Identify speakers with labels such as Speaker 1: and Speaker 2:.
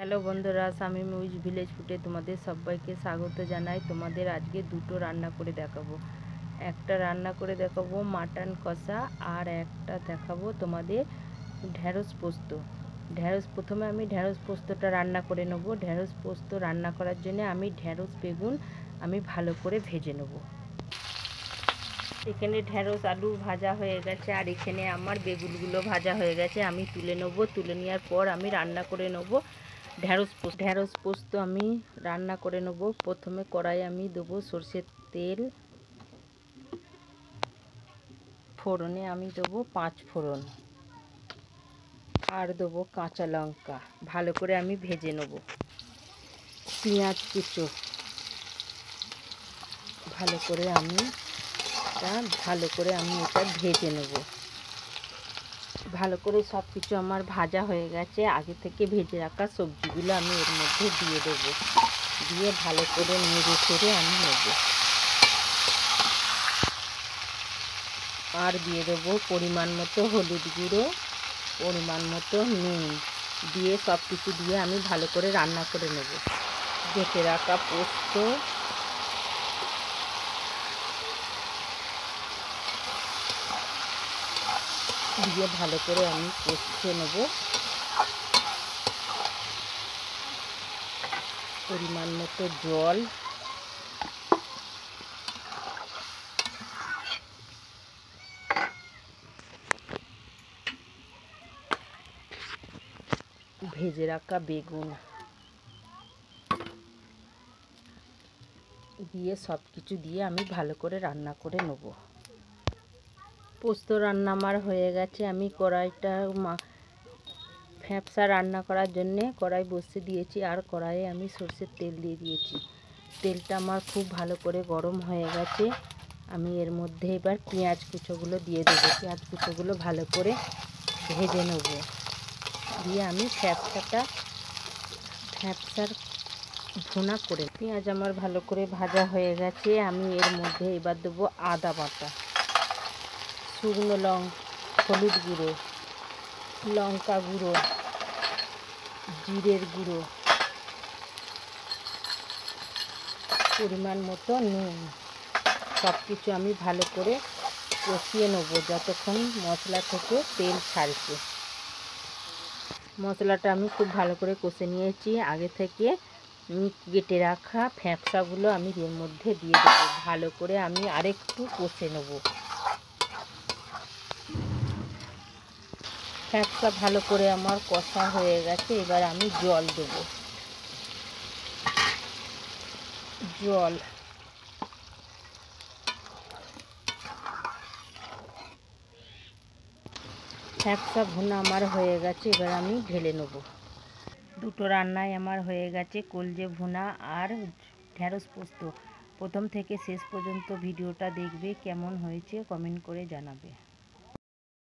Speaker 1: Hello বন্ধুরা, Shamim with village ফুডে তোমাদের সবাইকে স্বাগত জানাই। তোমাদের আজকে দুটো রান্না করে দেখাবো। একটা রান্না করে দেখাবো মাটন কষা, আর একটা দেখাবো তোমাদের ঢ্যাঁড়স পোস্ত। প্রথমে আমি ঢ্যাঁড়স পোস্তটা রান্না করে নেব। ঢ্যাঁড়স পোস্ত রান্না করার জন্য আমি ঢ্যাঁড়স বেগুন আমি ভালো করে ভেজে নেব। এখানে ঢ্যাঁড়স আলু ভাজা হয়ে গেছে, আর এখানে আমার বেগুনগুলো ভাজা হয়ে গেছে। আমি তুলে নেব। তুলে নেওয়ার পর আমি রান্না করে নেব ঢ্যাঁড়স পোস্ত আমি রান্না করে নেব। প্রথমে কড়াই আমি দেবো সরষের তেল, ফোড়নে আমি দেবো 5 ফোড়ন, আর দেবো কাঁচা লঙ্কা। ভালো করে আমি ভেজে নেব। পেঁয়াজ কুচো ভালো করে আমি এটা ভেজে নেব। ভালো করে সব কিছু আমার ভাজা হয়ে গেছে। আগে থেকে ভেজে রাখা সবজিগুলো আমি এর মধ্যে দিয়ে দেবো। দিয়ে ভালো করে নেড়ে চেড়ে আমি নেব। আর দিয়ে দেবো পরিমাণ মতো হলুদ গুঁড়ো, পরিমাণ মতো নুন দিয়ে সব কিছু দিয়ে আমি ভালো করে রান্না করে নেব। বেটে রাখা পোস্ত দিয়ে ভালো করে আমি কষিয়ে নেব। পরিমাণ মতো জল, ভেজে রাখা বেগুন দিয়ে সব কিছু দিয়ে আমি ভালো করে রান্না করে নেব। পোস্ত রান্না আমার হয়ে গেছে। আমি কড়াইটা ফ্যাপসা রান্না করার জন্যে কড়াই বসিয়ে দিয়েছি, আর কড়াইয়ে আমি সরষের তেল দিয়ে দিয়েছি। তেলটা আমার খুব ভালো করে গরম হয়ে গেছে। আমি এর মধ্যে এবার পেঁয়াজ কুচোগুলো দিয়ে দেবো। পেঁয়াজ কুচোগুলো ভালো করে ভেজে নেব। দিয়ে আমি ফ্যাপসার ভুনা করে। পেঁয়াজ আমার ভালো করে ভাজা হয়ে গেছে। আমি এর মধ্যে এবার দেবো আদা বাটা, শুকনো হলুদ গুঁড়ো, লঙ্কা গুঁড়ো, জিরের গুঁড়ো, পরিমাণ মতো নুন। সব কিছু আমি ভালো করে কষিয়ে নেব যতক্ষণ মশলা থেকে তেল ছাড়ছে। মশলাটা আমি খুব ভালো করে কষে নিয়েছি। আগে থেকে কেটে রাখা ফ্যাপসাগুলো আমি এর মধ্যে দিয়ে দেবো। ভালো করে আমি আরেকটু কষে নেব। ফ্যাপসা ভালো করে আমার কষা হয়ে গেছে। এবার আমি জল দেব। ফ্যাপসা ভুনা আমার হয়ে গেছে। এবার আমি ঢেলে নেব। দুটো রান্নাই আমার হয়ে গেছে, কলজে ভুনা আর ঢ্যাঁড়স পোস্ত। প্রথম থেকে শেষ পর্যন্ত ভিডিওটা দেখবে, কেমন হয়েছে কমেন্ট করে জানাবে।